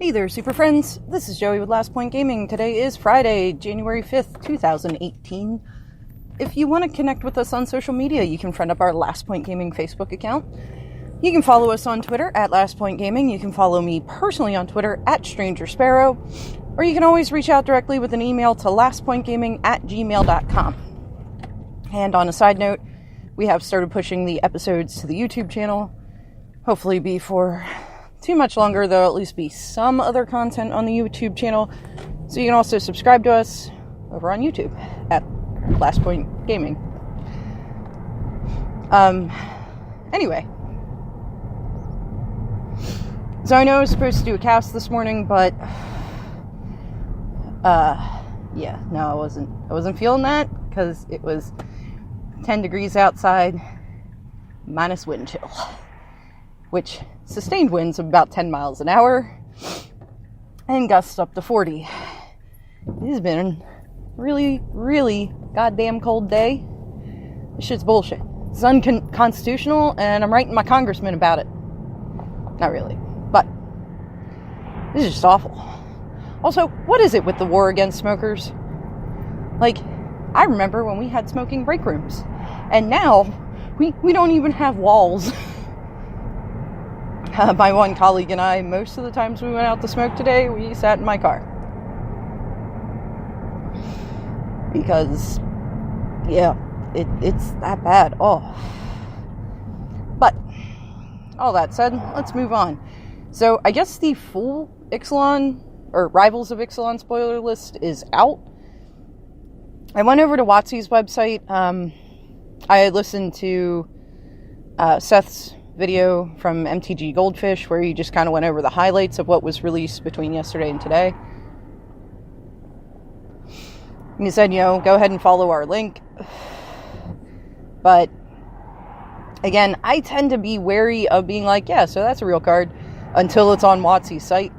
Hey there, super friends. This is Joey with Last Point Gaming. Today is Friday, January 5th, 2018. If you want to connect with us on social media, you can friend up our Last Point Gaming Facebook account. You can follow us on Twitter at Last Point Gaming. You can follow me personally on Twitter at Stranger Sparrow. Or you can always reach out directly with an email to lastpointgaming@gmail.com. And on a side note, we have started pushing the episodes to the YouTube channel. Hopefully be for too much longer, though at least be some other content on the YouTube channel. So you can also subscribe to us over on YouTube at Last Point Gaming. Anyway. So I know I was supposed to do a cast this morning, but yeah, no, I wasn't feeling that because it was 10 degrees outside, minus wind chill, which sustained winds of about 10 miles an hour and gusts up to 40. It has been a really, really goddamn cold day. This shit's bullshit. It's unconstitutional, and I'm writing my congressman about it. Not really, but this is just awful. Also, what is it with the war against smokers? Like, I remember when we had smoking break rooms, and now we don't even have walls. My one colleague and I, most of the times we went out to smoke today, we sat in my car. Because, yeah, it's that bad. Oh. But, all that said, let's move on. So, I guess the full Ixalan, or Rivals of Ixalan spoiler list is out. I went over to WotC's website. I listened to Seth's video from MTG Goldfish where he just kind of went over the highlights of what was released between yesterday and today. And he said, go ahead and follow our link. But again, I tend to be wary of being like, yeah, so that's a real card until it's on WotC's site.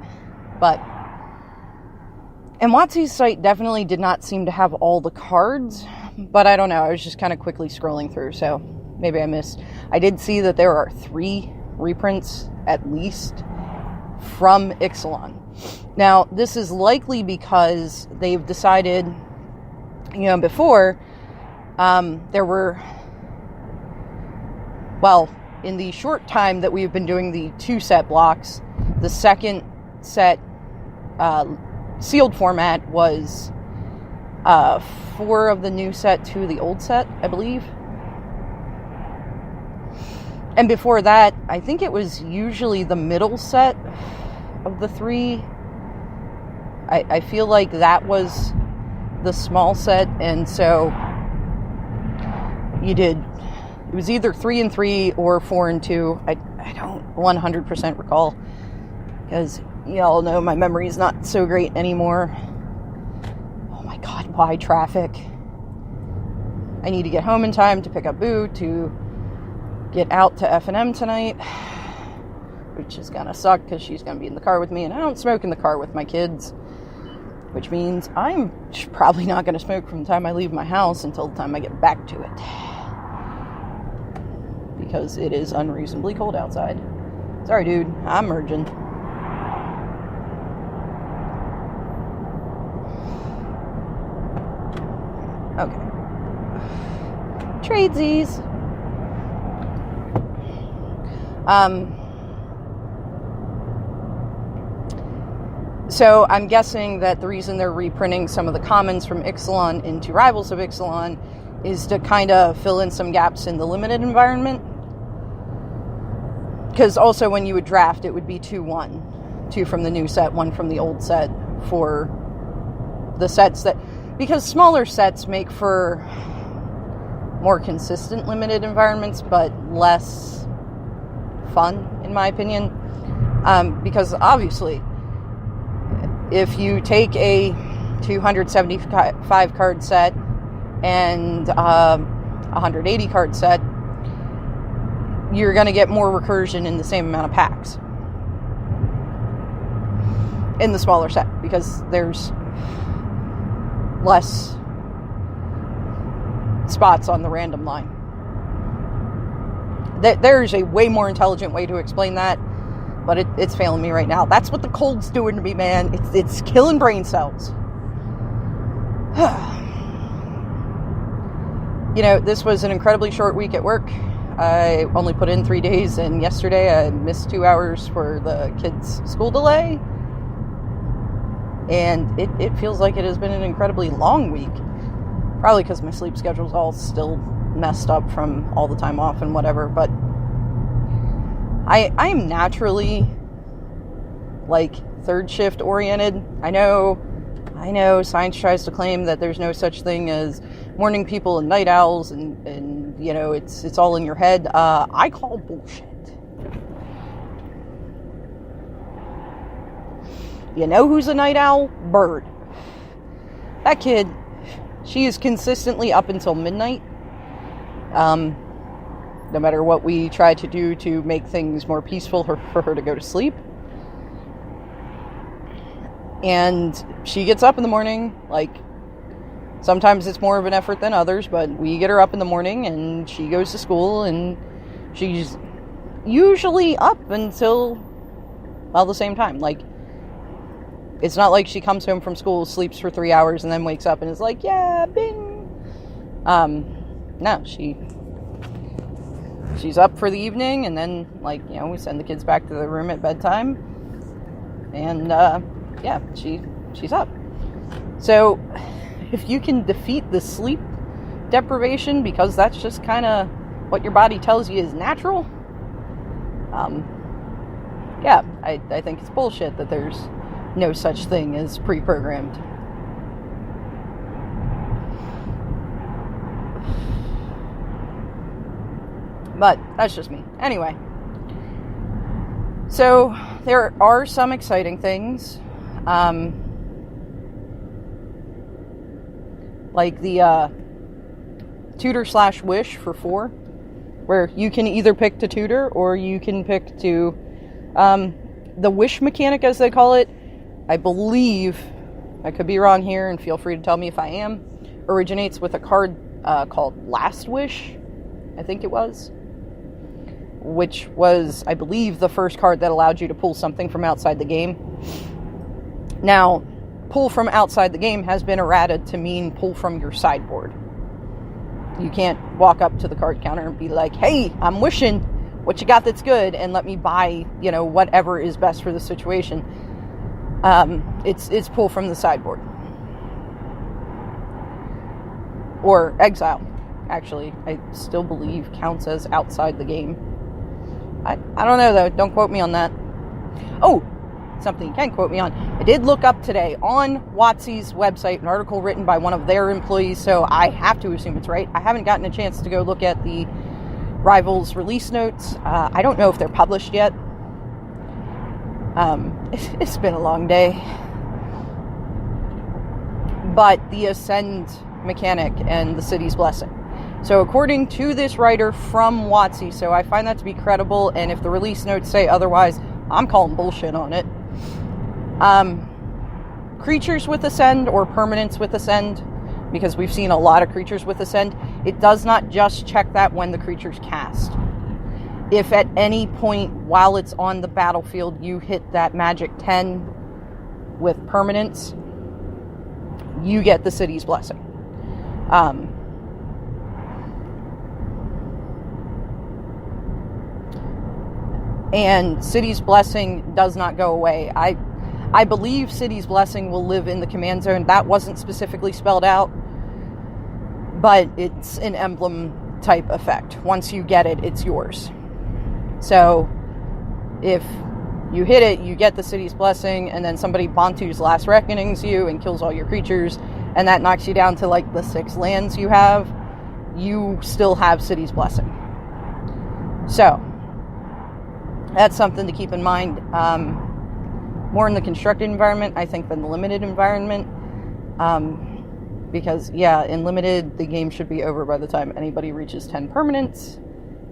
And WotC's site definitely did not seem to have all the cards, but I don't know, I was just kind of quickly scrolling through, so maybe I missed. I did see that there are 3 reprints, at least, from Ixalan. Now, this is likely because they've decided, before, there were, well, in the short time that we've been doing the 2-set blocks, the second set, sealed format was 4 of the new set, 2 of the old set, I believe. And before that, I think it was usually the middle set of the 3. I feel like that was the small set, and so it was either 3 and 3 or 4 and 2. I don't 100% recall, because y'all know my memory is not so great anymore. Oh my god, why traffic? I need to get home in time to pick up Boo to get out to F&M tonight, which is gonna suck because she's gonna be in the car with me, and I don't smoke in the car with my kids, which means I'm probably not gonna smoke from the time I leave my house until the time I get back to it, because it is unreasonably cold outside. Sorry, dude, I'm merging. Okay. Tradesies. So I'm guessing that the reason they're reprinting some of the commons from Ixalan into Rivals of Ixalan is to kind of fill in some gaps in the limited environment. Because also when you would draft, it would be 2-1. 2 from the new set, 1 from the old set for the sets that... Because smaller sets make for more consistent limited environments, but less fun, in my opinion. Because obviously, if you take a 275 card set and a 180 card set, you're going to get more recursion in the same amount of packs in the smaller set, because there's less spots on the random line. There's a way more intelligent way to explain that, but it's failing me right now. That's what the cold's doing to me, man. It's killing brain cells. You know, this was an incredibly short week at work. I only put in 3 days, and yesterday I missed 2 hours for the kids' school delay. And it feels like it has been an incredibly long week. Probably because my sleep schedule's all still messed up from all the time off and whatever. But I am naturally, like, third shift oriented. I know science tries to claim that there's no such thing as morning people and night owls, and you know, it's all in your head. I call bullshit. You know who's a night owl? Bird. That kid, she is consistently up until midnight. No matter what we try to do to make things more peaceful for her to go to sleep. And she gets up in the morning, like, sometimes it's more of an effort than others, but we get her up in the morning and she goes to school, and she's usually up until, well, the same time. Like, it's not like she comes home from school, sleeps for 3 hours, and then wakes up and is like, yeah, bing. No, she's up for the evening, and then, like, you know, we send the kids back to their room at bedtime, and, yeah, she's up. So, if you can defeat the sleep deprivation, because that's just kind of what your body tells you is natural, yeah, I think it's bullshit that there's no such thing as pre-programmed. But that's just me. Anyway, so there are some exciting things. Like the tutor/wish for 4, where you can either pick to tutor or you can pick to the wish mechanic, as they call it. I believe, I could be wrong here, and feel free to tell me if I am, originates with a card called Last Wish, I think it was, which was, I believe, the first card that allowed you to pull something from outside the game. Now, pull from outside the game has been errated to mean pull from your sideboard. You can't walk up to the card counter and be like, hey, I'm wishing, what you got that's good, and let me buy, you know, whatever is best for the situation. It's pull from the sideboard. Or exile, actually, I still believe counts as outside the game. I don't know, though. Don't quote me on that. Oh, something you can quote me on. I did look up today on WotC's website an article written by one of their employees, so I have to assume it's right. I haven't gotten a chance to go look at the Rivals release notes. I don't know if they're published yet. It's been a long day. But the Ascend mechanic and the City's Blessing. So according to this writer from WotC, so I find that to be credible, and if the release notes say otherwise, I'm calling bullshit on it. Creatures with Ascend, or permanents with Ascend, because we've seen a lot of creatures with Ascend, it does not just check that when the creature's cast. If at any point while it's on the battlefield you hit that magic 10 with permanents, you get the City's Blessing. And City's Blessing does not go away. I believe City's Blessing will live in the command zone. That wasn't specifically spelled out, but it's an emblem type effect. Once you get it, it's yours. So if you hit it, you get the City's Blessing, and then somebody Bantu's Last Reckonings you and kills all your creatures, and that knocks you down to like the 6 lands you have, you still have City's Blessing. So that's something to keep in mind. More in the constructed environment, I think, than the limited environment. Because, yeah, in limited, the game should be over by the time anybody reaches 10 permanents,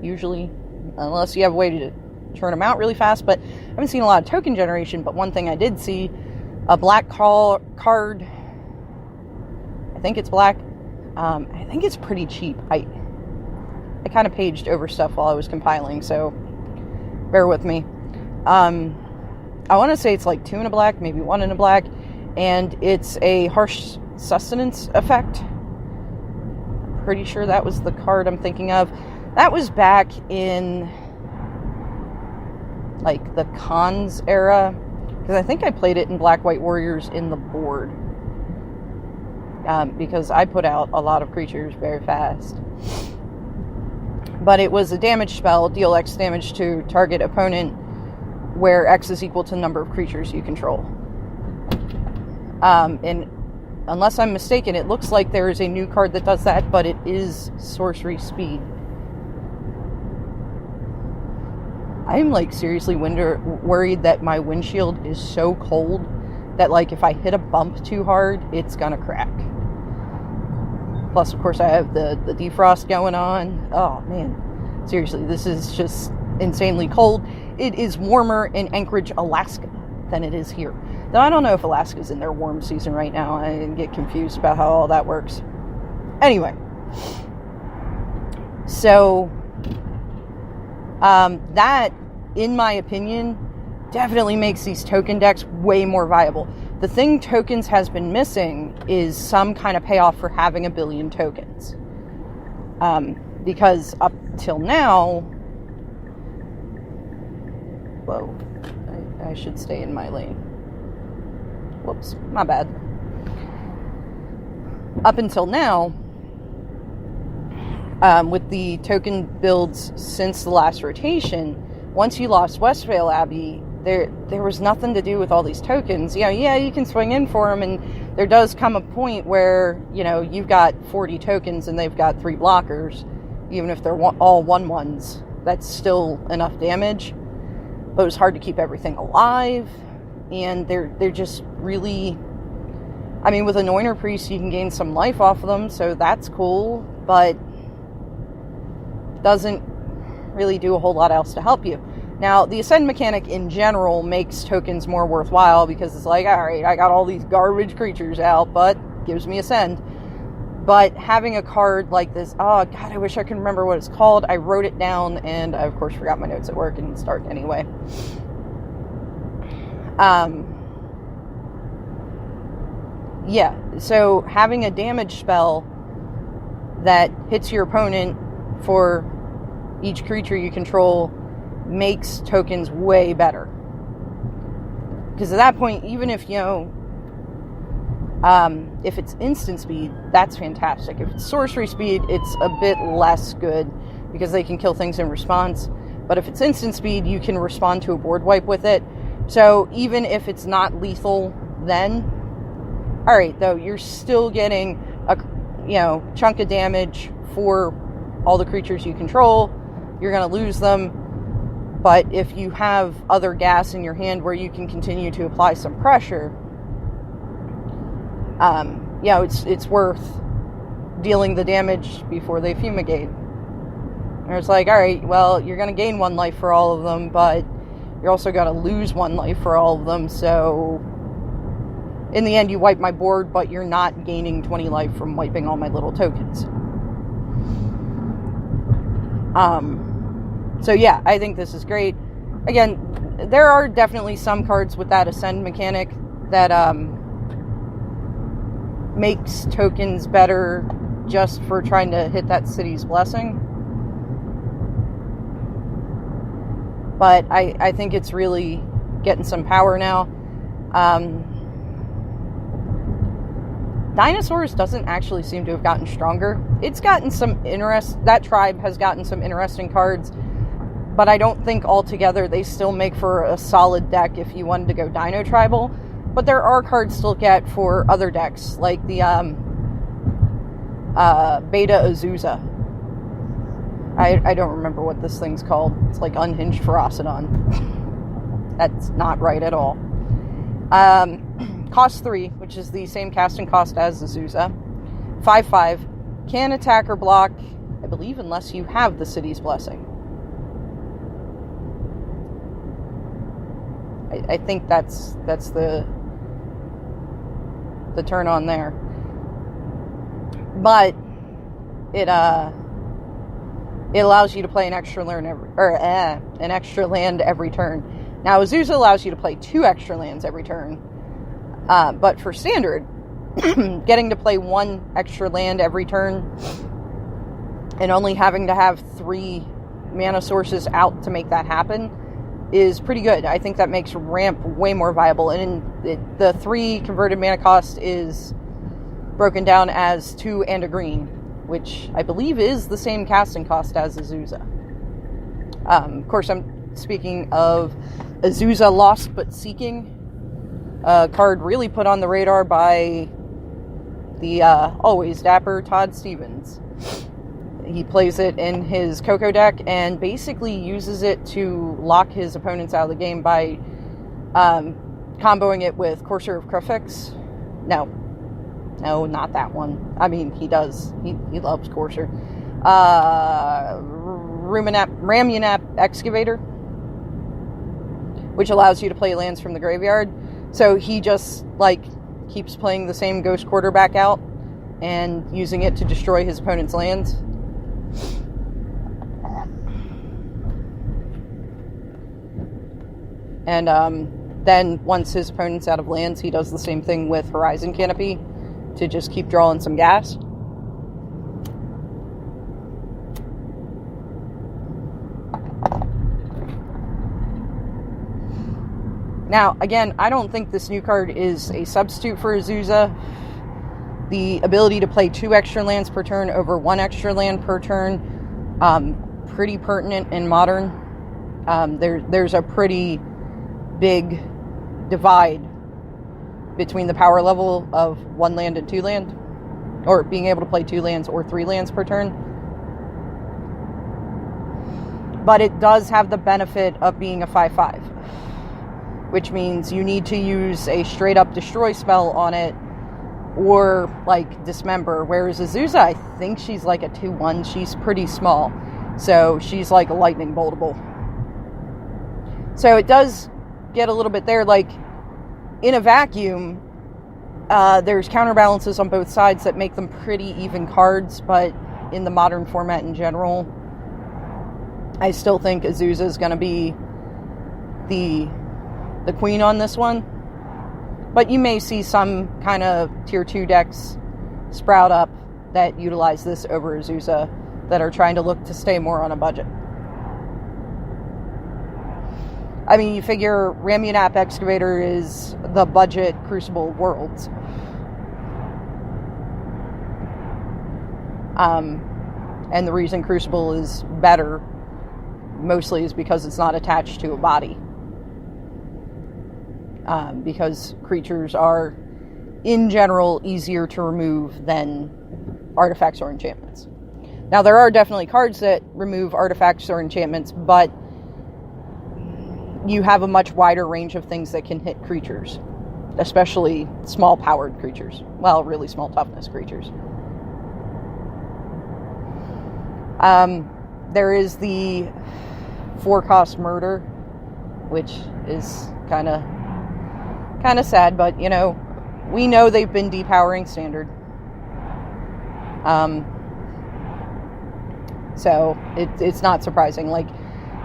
usually. Unless you have a way to turn them out really fast. But I haven't seen a lot of token generation, but one thing I did see, a black card, I think it's black. I think it's pretty cheap. I kind of paged over stuff while I was compiling, so bear with me. I want to say it's like 2 in a black, maybe 1 in a black, and it's a harsh sustenance effect. Pretty sure that was the card I'm thinking of. That was back in like the Cons era, because I think I played it in Black White Warriors in the board, because I put out a lot of creatures very fast. But it was a damage spell, deal X damage to target opponent, where X is equal to the number of creatures you control. And unless I'm mistaken, it looks like there is a new card that does that, but it is sorcery speed. I'm like seriously worried that my windshield is so cold that like if I hit a bump too hard, it's gonna crack. Plus, of course, I have the defrost going on. Oh man, seriously, this is just insanely cold. It is warmer in Anchorage, Alaska than it is here. Though I don't know if Alaska's in their warm season right now. I get confused about how all that works. Anyway, so that, in my opinion, definitely makes these token decks way more viable. The thing tokens has been missing is some kind of payoff for having 1 billion tokens. Because up till now... Whoa. I should stay in my lane. Whoops, my bad. Up until now, with the token builds since the last rotation, once you lost Westvale Abbey, there was nothing to do with all these tokens. You know, yeah, you can swing in for them, and there does come a point where, you know, you've got 40 tokens and they've got 3 blockers, even if they're all 1/1s. That's still enough damage. But it was hard to keep everything alive, and they're just really... I mean, with Anointer Priest, you can gain some life off of them, so that's cool, but doesn't really do a whole lot else to help you. Now, the Ascend mechanic in general makes tokens more worthwhile, because it's like, alright, I got all these garbage creatures out, but gives me Ascend. But having a card like this, oh god, I wish I could remember what it's called. I wrote it down, and I of course forgot my notes at work, and it's dark anyway. Yeah, so having a damage spell that hits your opponent for each creature you control makes tokens way better. Because at that point, even if, you know, if it's instant speed, that's fantastic. If it's sorcery speed, it's a bit less good, because they can kill things in response. But if it's instant speed, you can respond to a board wipe with it. So even if it's not lethal then, alright, though, you're still getting a, you know, chunk of damage for all the creatures you control. You're going to lose them. But if you have other gas in your hand where you can continue to apply some pressure, you know, it's worth dealing the damage before they fumigate. And it's like, alright, well, you're going to gain 1 life for all of them, but you're also going to lose 1 life for all of them, so in the end you wipe my board, but you're not gaining 20 life from wiping all my little tokens. So yeah, I think this is great. Again, there are definitely some cards with that Ascend mechanic that makes tokens better just for trying to hit that City's Blessing. But I think it's really getting some power now. Dinosaurs doesn't actually seem to have gotten stronger. It's gotten some that tribe has gotten some interesting cards, but I don't think altogether they still make for a solid deck if you wanted to go Dino Tribal. But there are cards to look at for other decks, like the Beta Azusa. I don't remember what this thing's called. It's like Unhinged Ferocidon. That's not right at all. Cost 3, which is the same casting cost as Azusa. 5/5. Can attack or block, I believe, unless you have the City's Blessing. I think that's the turn on there. But it allows you to play an extra land every turn. Now, Azusa allows you to play 2 extra lands every turn, but for Standard, getting to play 1 extra land every turn and only having to have 3 mana sources out to make that happen is pretty good. I think that makes Ramp way more viable, and the 3 converted mana cost is broken down as 2 and a green, which I believe is the same casting cost as Azusa. Of course, I'm speaking of Azusa Lost But Seeking, a card really put on the radar by the always dapper Todd Stevens. He plays it in his Coco deck and basically uses it to lock his opponents out of the game by comboing it with Courser of Crufix. No, not that one. I mean, he does. He loves Courser. Ramunap Excavator, which allows you to play lands from the graveyard. So he just, keeps playing the same Ghost Quarterback out and using it to destroy his opponent's lands. And then once his opponent's out of lands, he does the same thing with Horizon Canopy to just keep drawing some gas. Now, again, I don't think this new card is a substitute for Azusa. The ability to play 2 extra lands per turn over 1 extra land per turn, pretty pertinent in Modern. There's a pretty big divide between the power level of 1 land and 2 land, or being able to play 2 lands or 3 lands per turn. But it does have the benefit of being a 5/5, which means you need to use a straight up destroy spell on it, or Dismember, whereas Azusa, I think she's a 2/1. She's pretty small, so she's a lightning boltable. So it does get a little bit there. In a vacuum, there's counterbalances on both sides that make them pretty even cards, but in the Modern format in general, I still think Azusa is going to be the queen on this one. But you may see some kind of tier 2 decks sprout up that utilize this over Azusa that are trying to look to stay more on a budget. I mean, you figure Ramunap Excavator is the budget Crucible Worlds. And the reason Crucible is better mostly is because it's not attached to a body. Because creatures are, in general, easier to remove than artifacts or enchantments. Now, there are definitely cards that remove artifacts or enchantments, but you have a much wider range of things that can hit creatures, especially small-powered creatures. Well, really small toughness creatures. There is the 4-cost Murder, which is kind of sad, but we know they've been depowering Standard. So it's not surprising.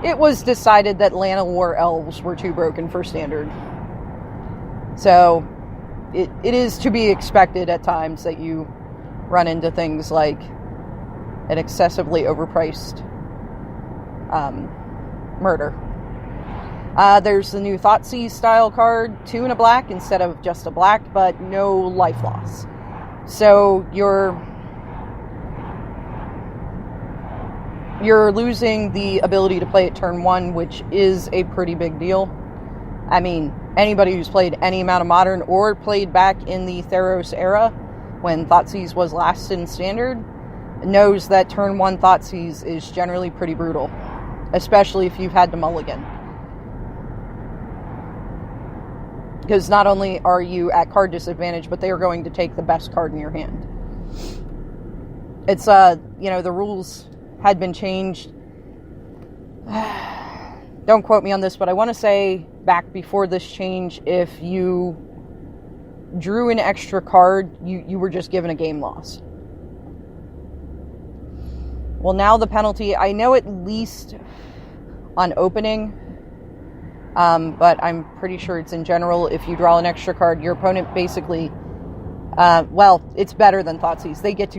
It was decided that Llanowar Elves were too broken for Standard. So it is to be expected at times that you run into things like an excessively overpriced Murder. There's the new Thoughtseize style card, 2 and a black instead of just a black, but no life loss. So you're losing the ability to play at turn 1, which is a pretty big deal. I mean, anybody who's played any amount of Modern or played back in the Theros era, when Thoughtseize was last in Standard, knows that turn 1 Thoughtseize is generally pretty brutal, especially if you've had to mulligan. Because not only are you at card disadvantage, but they are going to take the best card in your hand. It's, the rules had been changed. Don't quote me on this, but I want to say back before this change, if you drew an extra card, you were just given a game loss. Well, now the penalty, I know at least on opening, But I'm pretty sure it's in general. If you draw an extra card, your opponent basically, well, it's better than Thoughtseize. They get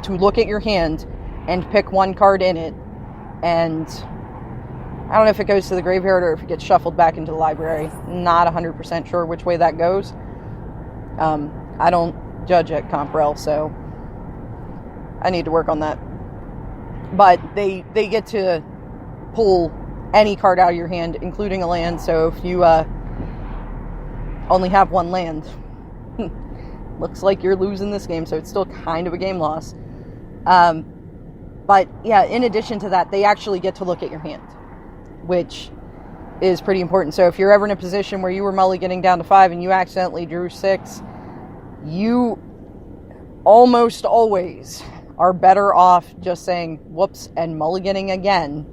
to look at your hand and pick one card in it, and I don't know if it goes to the graveyard or if it gets shuffled back into the library. Not 100% sure which way that goes. I don't judge at Comprel, so I need to work on that. But they get to pull any card out of your hand, including a land. So if you only have one land, looks like you're losing this game. So it's still kind of a game loss. But yeah, in addition to that, they actually get to look at your hand, which is pretty important. So if you're ever in a position where you were mulliganing down to 5 and you accidentally drew 6, you almost always are better off just saying whoops and mulliganing again.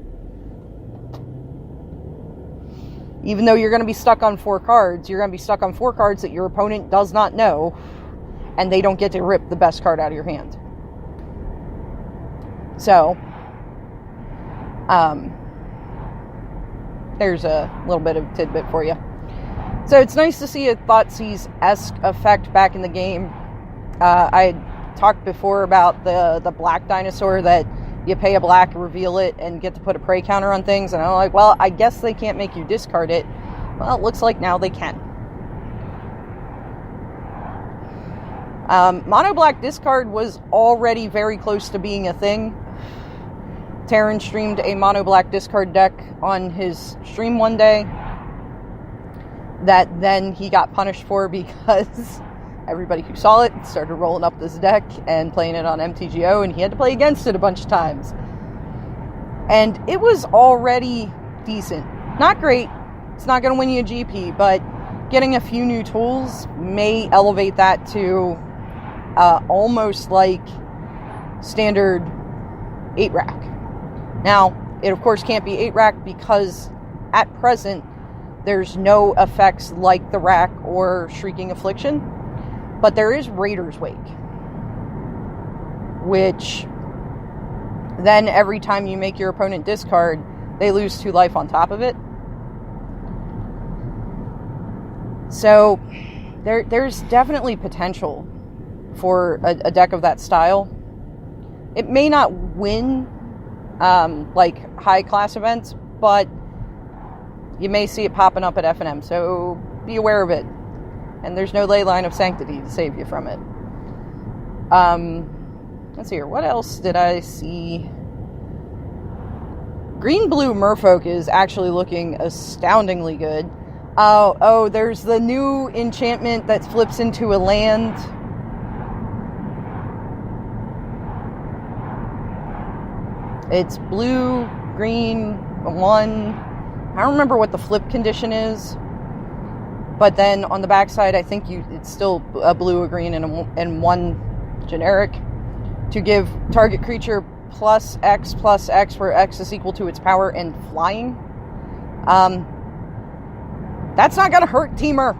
Even though you're going to be stuck on 4 cards, you're going to be stuck on 4 cards that your opponent does not know, and they don't get to rip the best card out of your hand. So, there's a little bit of tidbit for you. So it's nice to see a Thoughtseize-esque effect back in the game. I had talked before about the black dinosaur that you pay a black, reveal it, and get to put a prey counter on things. And I'm like, well, I guess they can't make you discard it. Well, it looks like now they can. Mono black discard was already very close to being a thing. Terran streamed a mono black discard deck on his stream one day that then he got punished for because everybody who saw it started rolling up this deck and playing it on MTGO, and he had to play against it a bunch of times. And it was already decent. Not great. It's not going to win you a GP, but getting a few new tools may elevate that to almost like standard 8-rack. Now, it of course can't be 8-rack because at present there's no effects like the Rack or Shrieking Affliction, but there is Raider's Wake, which then every time you make your opponent discard, they lose 2 life on top of it. So there's definitely potential for a deck of that style. It may not win like high class events, but you may see it popping up at FNM, so be aware of it. And there's no ley line of sanctity to save you from it. Let's see here, what else did I see? Green-blue Merfolk is actually looking astoundingly good. Oh, there's the new enchantment that flips into a land. It's blue, green, 1. I don't remember what the flip condition is. But then on the backside, I think it's still a blue, a green, and 1 generic. To give target creature +X, where X is equal to its power and flying. That's not going to hurt Teamer.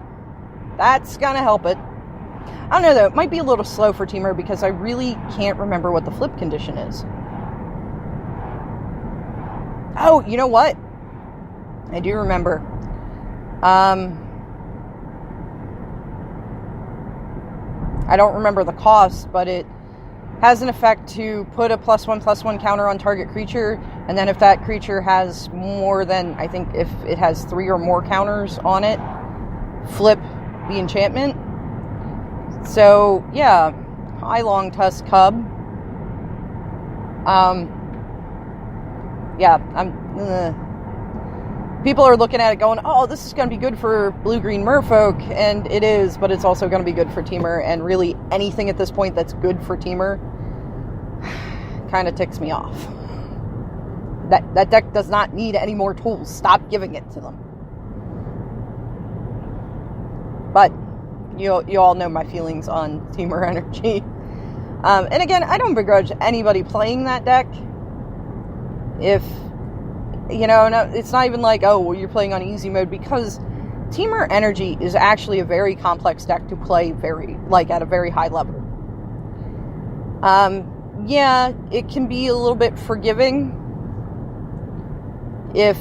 That's going to help it. I don't know, though. It might be a little slow for Teamer because I really can't remember what the flip condition is. Oh, you know what? I do remember. I don't remember the cost, but it has an effect to put a +1/+1 counter on target creature, and then if that creature has more than, I think if it has 3 or more counters on it, flip the enchantment. So, yeah, High Long Tusk Cub. Yeah, people are looking at it going, oh, this is going to be good for blue-green Merfolk, and it is, but it's also going to be good for Teamer, and really anything at this point that's good for Teamer kind of ticks me off. That deck does not need any more tools. Stop giving it to them. But you all know my feelings on Teamer Energy. And again, I don't begrudge anybody playing that deck. If, no, it's not even like, oh, well, you're playing on easy mode, because Teamer Energy is actually a very complex deck to play at a very high level. Yeah, it can be a little bit forgiving if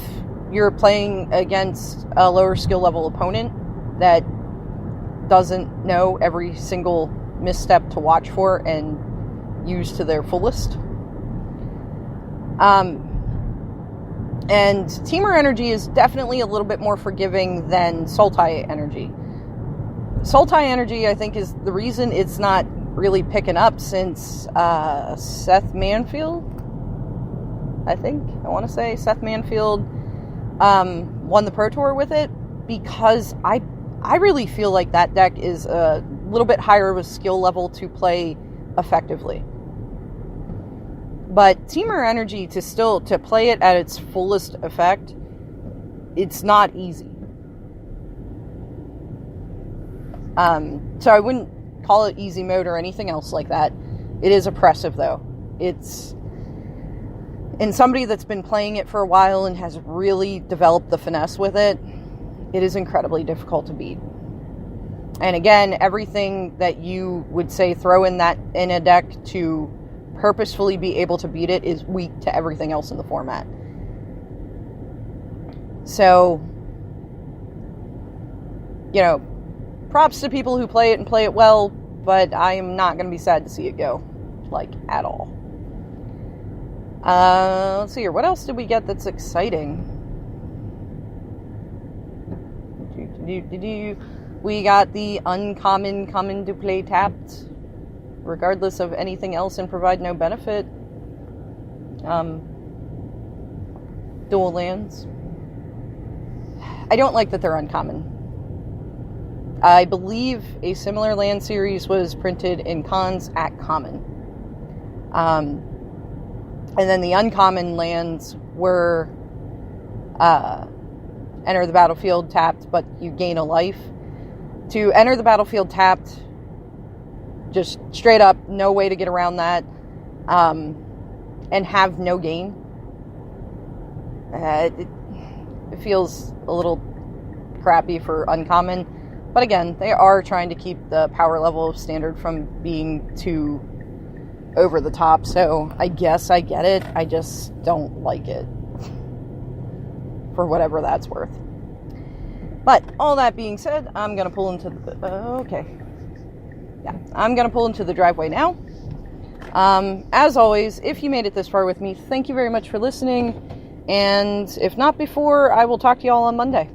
you're playing against a lower skill level opponent that doesn't know every single misstep to watch for and use to their fullest. And Teamer energy is definitely a little bit more forgiving than Sultai energy. Sultai energy, I think, is the reason it's not really picking up since Seth Manfield, I want to say Seth Manfield won the Pro Tour with it, because I really feel like that deck is a little bit higher of a skill level to play effectively. But Teamer energy, to play it at its fullest effect, it's not easy. So I wouldn't call it easy mode or anything else like that. It is oppressive, though. And somebody that's been playing it for a while and has really developed the finesse with it, it is incredibly difficult to beat. And again, everything that you would say throw in a deck to purposefully be able to beat it is weak to everything else in the format. So, props to people who play it and play it well, but I am not going to be sad to see it go, at all. Let's see here. What else did we get that's exciting? We got the uncommon come into play tapped, regardless of anything else, and provide no benefit. Dual lands. I don't like that they're uncommon. I believe a similar land series was printed in cons at common. And then the uncommon lands were enter the battlefield tapped, but you gain a life. To enter the battlefield tapped, just straight up, no way to get around that, and have no gain. It feels a little crappy for uncommon, but again, they are trying to keep the power level of standard from being too over the top, so I guess I get it. I just don't like it, for whatever that's worth. But all that being said, I'm gonna pull into the I'm gonna pull into the driveway now. As always, if you made it this far with me, thank you very much for listening, and if not before, I will talk to you all on Monday.